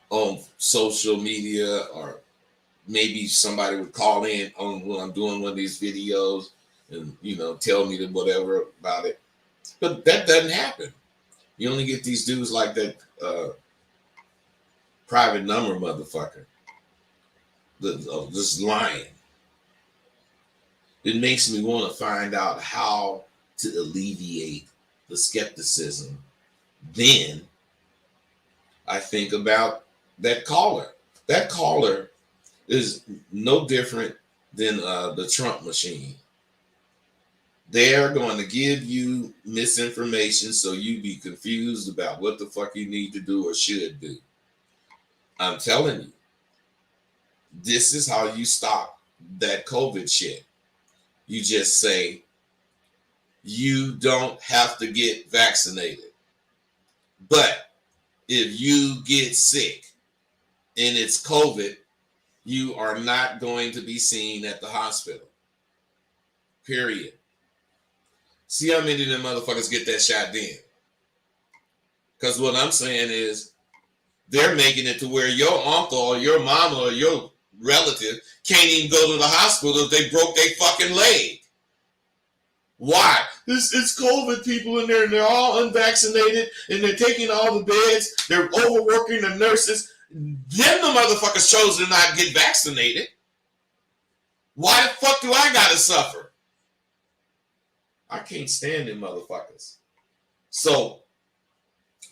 on social media, or maybe somebody would call in on when I'm doing one of these videos and, tell me whatever about it. But that doesn't happen. You only get these dudes like that private number motherfucker just lying. It makes me want to find out how to alleviate the skepticism. Then I think about that caller. That caller is no different than the Trump machine. They're going to give you misinformation so you be confused about what the fuck you need to do or should do. I'm telling you, this is how you stop that COVID shit. You just say, you don't have to get vaccinated. But if you get sick and it's COVID, you are not going to be seen at the hospital. Period. See how many of them motherfuckers get that shot then? Because what I'm saying is, they're making it to where your uncle or your mama or your relative can't even go to the hospital if they broke their fucking leg. Why? It's COVID people in there and they're all unvaccinated and they're taking all the beds. They're overworking the nurses. Them the motherfuckers chose to not get vaccinated. Why the fuck do I gotta suffer? I can't stand them motherfuckers. So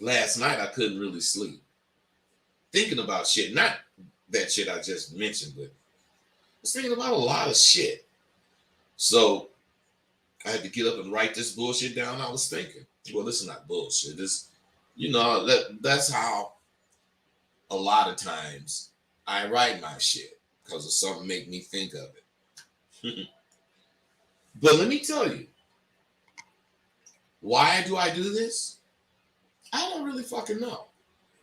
last night I couldn't really sleep. Thinking about shit. Not that shit I just mentioned, but I was thinking about a lot of shit. So I had to get up and write this bullshit down. I was thinking, well, this is not bullshit. This, that's how a lot of times I write my shit, because of something make me think of it. But let me tell you, why do I do this? I don't really fucking know.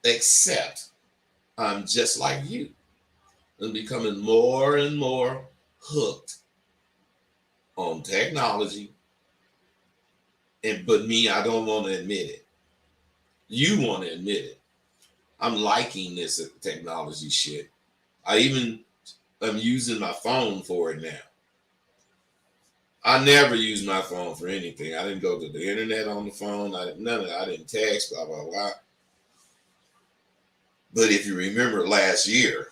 Except I'm just like you. I'm becoming more and more hooked on technology. But me, I don't want to admit it. You want to admit it. I'm liking this technology shit. I even am using my phone for it now. I never use my phone for anything. I didn't go to the internet on the phone. None of that. I didn't text, blah, blah, blah. But if you remember last year,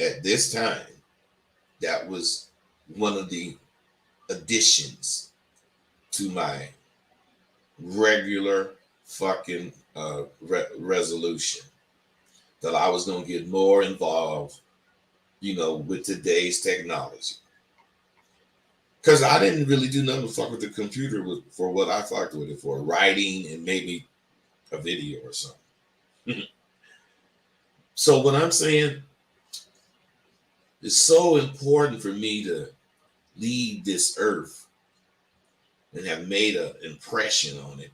at this time, that was one of the additions to my regular fucking resolution, that I was going to get more involved, with today's technology. Because I didn't really do nothing to fuck with the computer for what I fucked with it for, writing and maybe a video or something. So what I'm saying, it's so important for me to leave this earth and have made an impression on it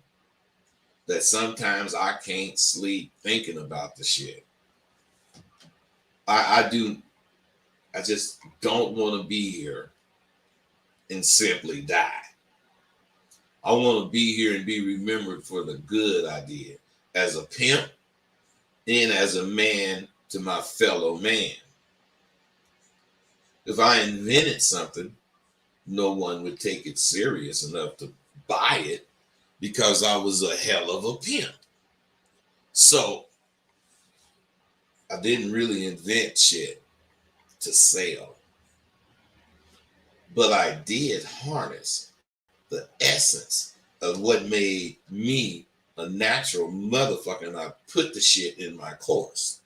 that sometimes I can't sleep thinking about the shit. I just don't want to be here and simply die. I want to be here and be remembered for the good I did as a pimp and as a man to my fellow man. If I invented something, no one would take it serious enough to buy it because I was a hell of a pimp. So I didn't really invent shit to sell. But I did harness the essence of what made me a natural motherfucker, and I put the shit in my course.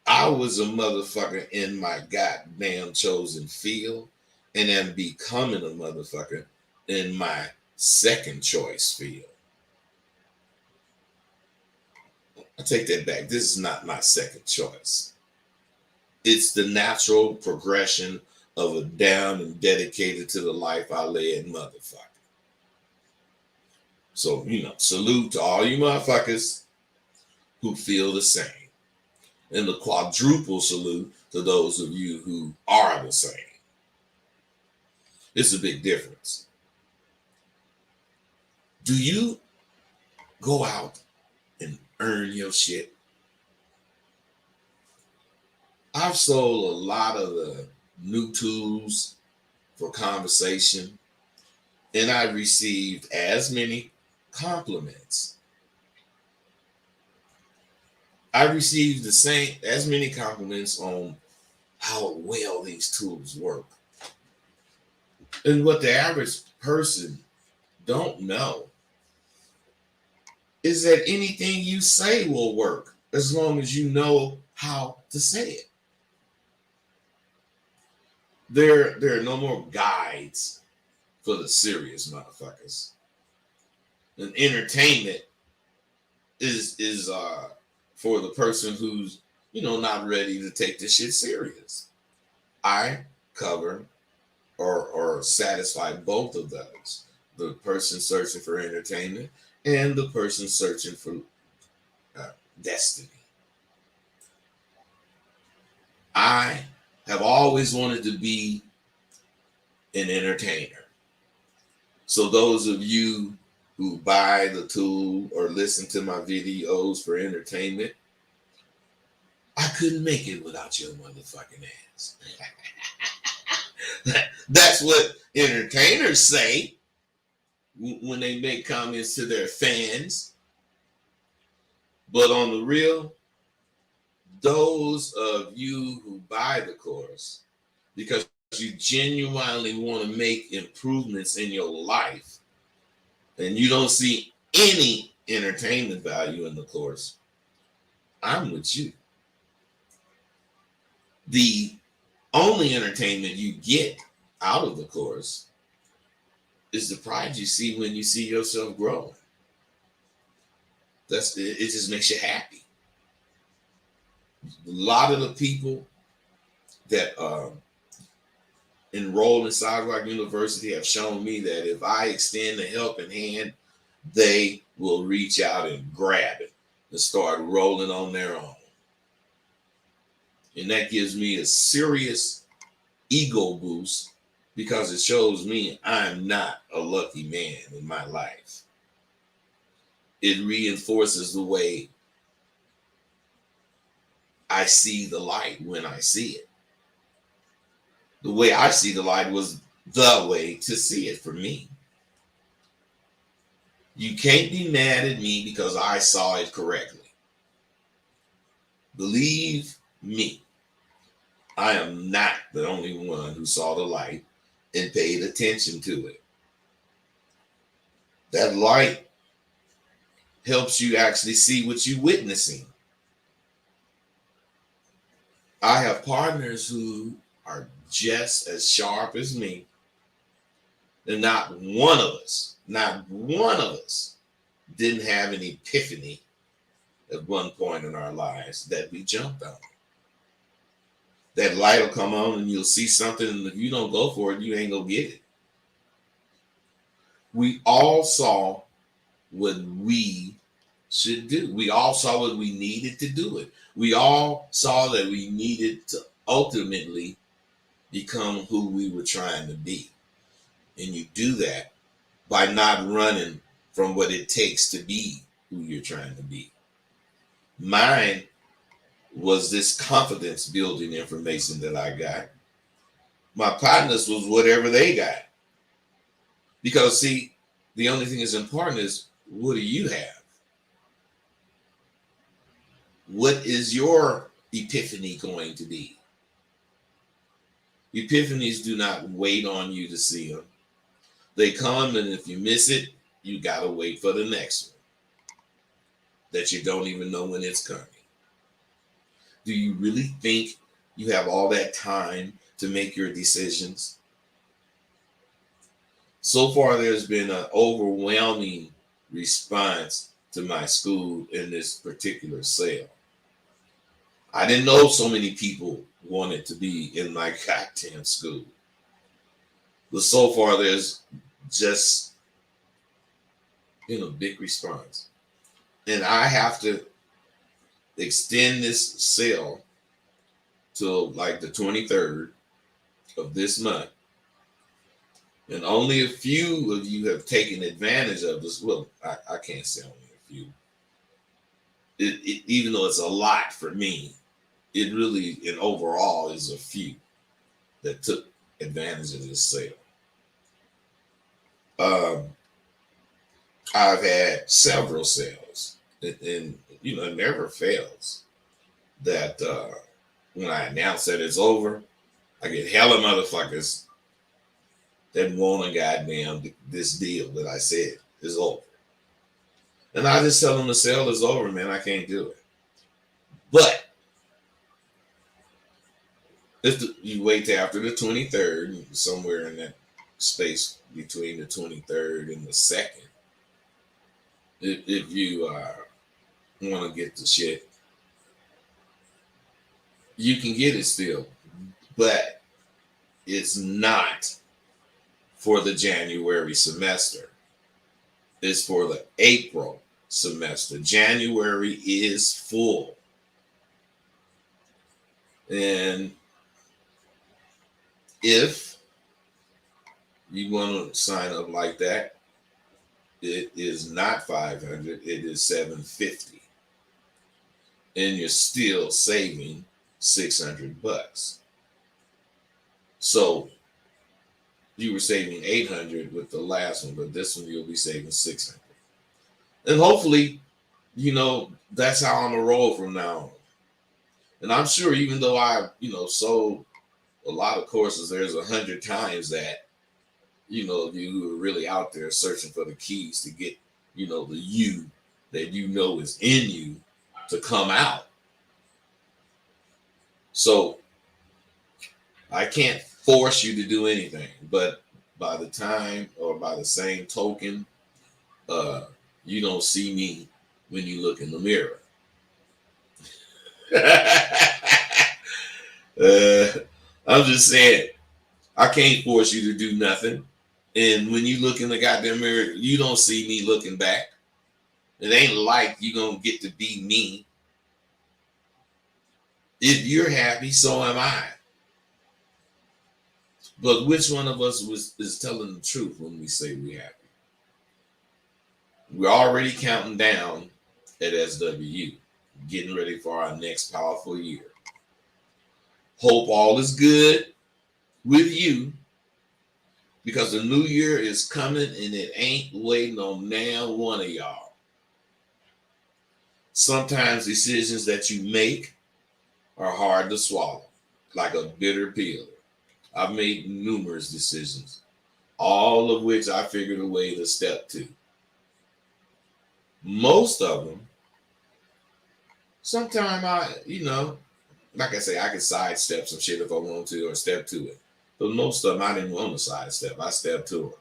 I was a motherfucker in my goddamn chosen field, and am becoming a motherfucker in my second choice field. I take that back. This is not my second choice. It's the natural progression of a down and dedicated to the life I led motherfucker. So, salute to all you motherfuckers who feel the same. And the quadruple salute to those of you who are the same. It's a big difference. Do you go out and earn your shit? I've sold a lot of the new tools for conversation, and I received as many compliments. I received as many compliments on how well these tools work. And what the average person don't know is that anything you say will work as long as you know how to say it. There are no more guides for the serious motherfuckers. And entertainment is for the person who's not ready to take this shit serious. I cover or satisfy both of those. The person searching for entertainment and the person searching for destiny. I have always wanted to be an entertainer. So those of you who buy the tool or listen to my videos for entertainment, I couldn't make it without your motherfucking ass. That's what entertainers say when they make comments to their fans. But on the real, those of you who buy the course because you genuinely want to make improvements in your life and you don't see any entertainment value in the course, I'm with you. The only entertainment you get out of the course is the pride you see when you see yourself grow. It just makes you happy. A lot of the people that enroll in Sidewalk University have shown me that if I extend a helping hand, they will reach out and grab it and start rolling on their own. And that gives me a serious ego boost because it shows me I'm not a lucky man in my life. It reinforces the way I see the light when I see it. The way I see the light was the way to see it for me. You can't be mad at me because I saw it correctly. Believe me, I am not the only one who saw the light and paid attention to it. That light helps you actually see what you're witnessing. I have partners who are just as sharp as me, and not one of us didn't have an epiphany at one point in our lives that we jumped on. That light will come on and you'll see something, and if you don't go for it, you ain't gonna get it. We all saw what we should do. We all saw what we needed to do it. We all saw that we needed to ultimately become who we were trying to be. And you do that by not running from what it takes to be who you're trying to be. Mine was this confidence building information that I got. My partners was whatever they got. Because see, the only thing that's important is, what do you have? What is your epiphany going to be? Epiphanies do not wait on you to see them. They come, and if you miss it, you got to wait for the next one that you don't even know when it's coming. Do you really think you have all that time to make your decisions? So far, there's been an overwhelming response to my school in this particular sale. I didn't know so many people wanted to be in my goddamn school. But so far, there's just been a big response. And I have to extend this sale till like the 23rd of this month. And only a few of you have taken advantage of this. Well, I can't say only a few. Even though it's a lot for me, it really, and overall, is a few that took advantage of this sale. I've had several sales, and it never fails that when I announce that it's over, I get hella motherfuckers that want a goddamn this deal that I said is over. And I just tell them the sale is over, man. I can't do it. But if you wait till after the 23rd, somewhere in that space between the 23rd and the 2nd, if you want to get the shit, you can get it still. But it's not for the January semester. It's for the April semester. January is full. And if you want to sign up like that, it is not $500, it is $750. And you're still saving $600. So you were saving $800 with the last one, but this one you'll be saving $600. And hopefully, that's how I'm gonna roll from now on. And I'm sure, even though I, sold a lot of courses, there's 100 times that, you who are really out there searching for the keys to get, the you that is in you to come out. So I can't force you to do anything, but by the time, or by the same token, you don't see me when you look in the mirror. I'm just saying, I can't force you to do nothing. And when you look in the goddamn mirror, you don't see me looking back. It ain't like you gonna get to be me. If you're happy, so am I. But which one of us is telling the truth when we say we're happy? We're already counting down at SWU, getting ready for our next powerful year. Hope all is good with you because the new year is coming and it ain't waiting on now one of y'all. Sometimes decisions that you make are hard to swallow, like a bitter pill. I've made numerous decisions, all of which I figured a way to step to. Most of them, sometimes like I say, I can sidestep some shit if I want to or step to it. But most of them I didn't want to sidestep. I stepped to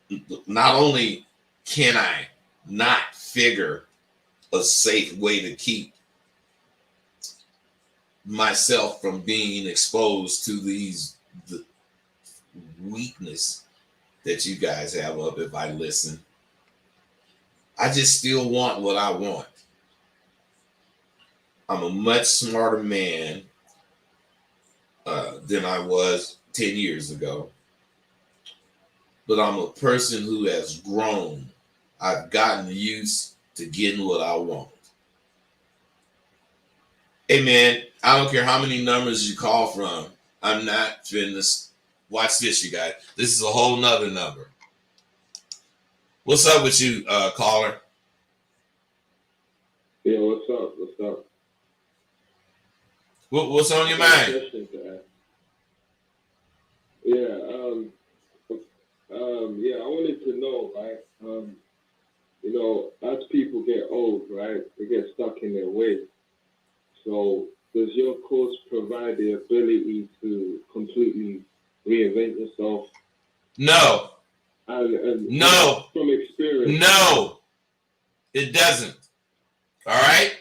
them. Not only can I not figure a safe way to keep myself from being exposed to the weakness that you guys have up if I listen. I just still want what I want. I'm a much smarter man than I was 10 years ago. But I'm a person who has grown. I've gotten used to getting what I want. Hey man, I don't care how many numbers you call from. I'm not finna. Watch this, you guys. This is a whole nother number. What's up with you, caller? Yeah, what's up? What's up? What's on your mind? Yeah, yeah, I wanted to know, right? As people get old, right, they get stuck in their ways. So, does your course provide the ability to completely reinvent yourself? No. And No. From experience. No. It doesn't. All right?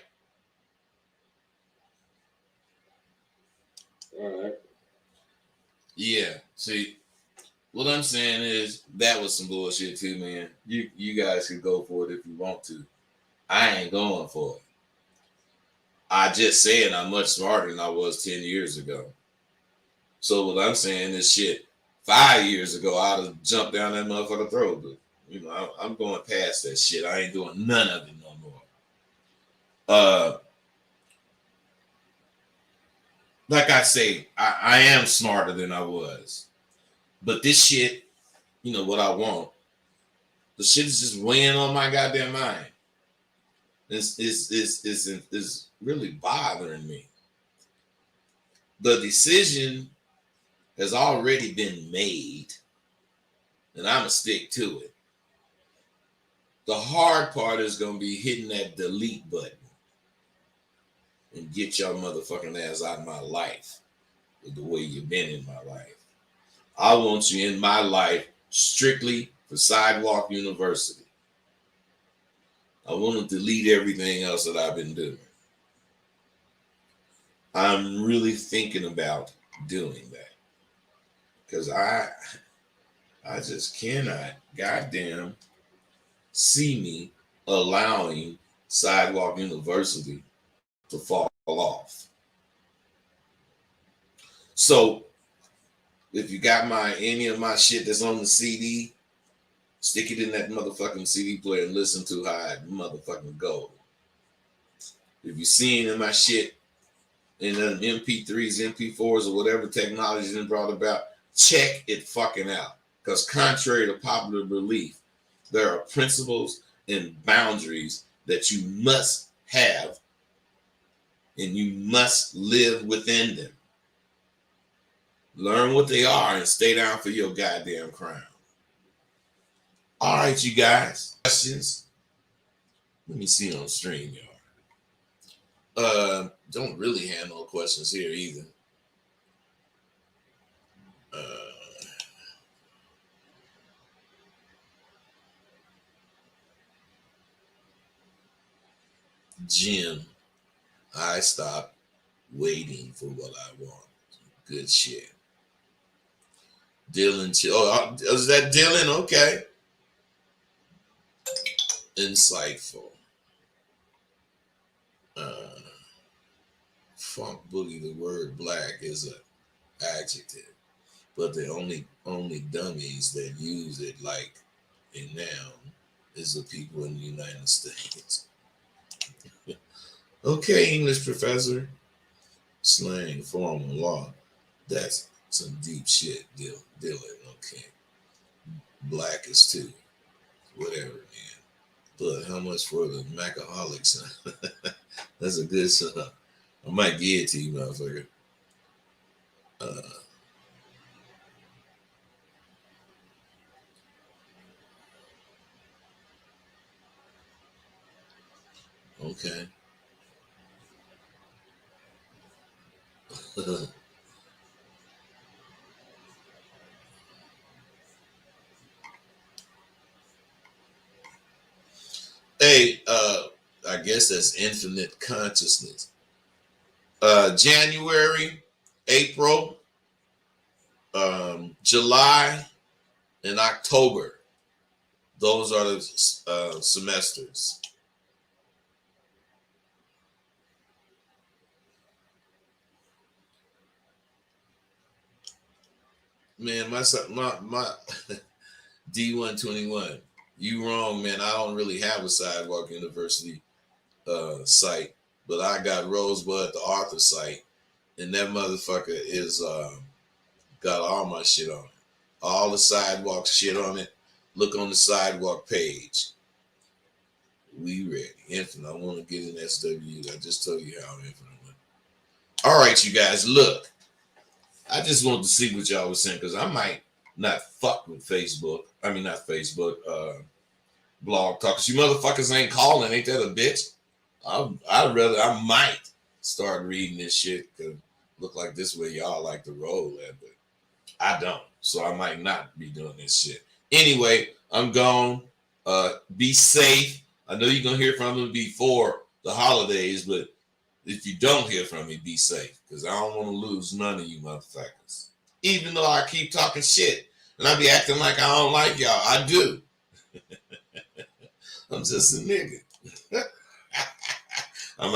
All right. Yeah. See, what I'm saying is that was some bullshit too, man. You guys can go for it if you want to. I ain't going for it. I just said I'm much smarter than I was 10 years ago. So what I'm saying is shit. 5 years ago, I'd have jumped down that motherfucker throat. But I'm going past that shit. I ain't doing none of it no more. Like I say, I am smarter than I was. But this shit, what I want, the shit is just weighing on my goddamn mind. It's really bothering me. The decision has already been made, and I'm going to stick to it. The hard part is going to be hitting that delete button and get your motherfucking ass out of my life with the way you've been in my life. I want you in my life strictly for Sidewalk University. I want to delete everything else that I've been doing. I'm really thinking about doing that because I just cannot goddamn see me allowing Sidewalk University to fall off. So if you got any of my shit that's on the CD, stick it in that motherfucking CD player and listen to how it motherfucking go. If you seen in my shit in them MP3s, MP4s, or whatever technology been brought about, check it fucking out. Because contrary to popular belief, there are principles and boundaries that you must have and you must live within them. Learn what they are and stay down for your goddamn crown. All right, you guys. Questions? Let me see on stream, y'all. Don't really have no questions here either. Jim, I stopped waiting for what I want. Good shit. Dylan. Oh, is that Dylan? Okay. Insightful. Funk Boogie, the word black is an adjective, but the only dummies that use it like a noun is the people in the United States. Okay, English professor. Slang, formal law. That's some deep shit, Dylan. Okay. Black is too. Whatever, man. But how much for the Macaholics? That's a good song. I might give it to you, motherfucker. Okay. Hey, I guess that's infinite consciousness. January, April, July, and October. Those are the semesters. Man, my D121. You wrong, man. I don't really have a Sidewalk University site, but I got Rosebud, the Arthur site, and that motherfucker is got all my shit on it. All the Sidewalk shit on it. Look on the Sidewalk page. We ready. Infinite. I want to get in SW. I just told you how infinite went. All right, you guys, look. I just wanted to see what y'all was saying because I might not fuck with Facebook. I mean, not Facebook. Blog Talk. Cause you motherfuckers ain't calling. Ain't that a bitch? I might start reading this shit because look like this way y'all like to roll at, but I don't. So I might not be doing this shit. Anyway, I'm gone. Be safe. I know you're going to hear from me before the holidays, but if you don't hear from me, be safe because I don't want to lose none of you motherfuckers. Even though I keep talking shit and I be acting like I don't like y'all. I do. I'm just a nigga.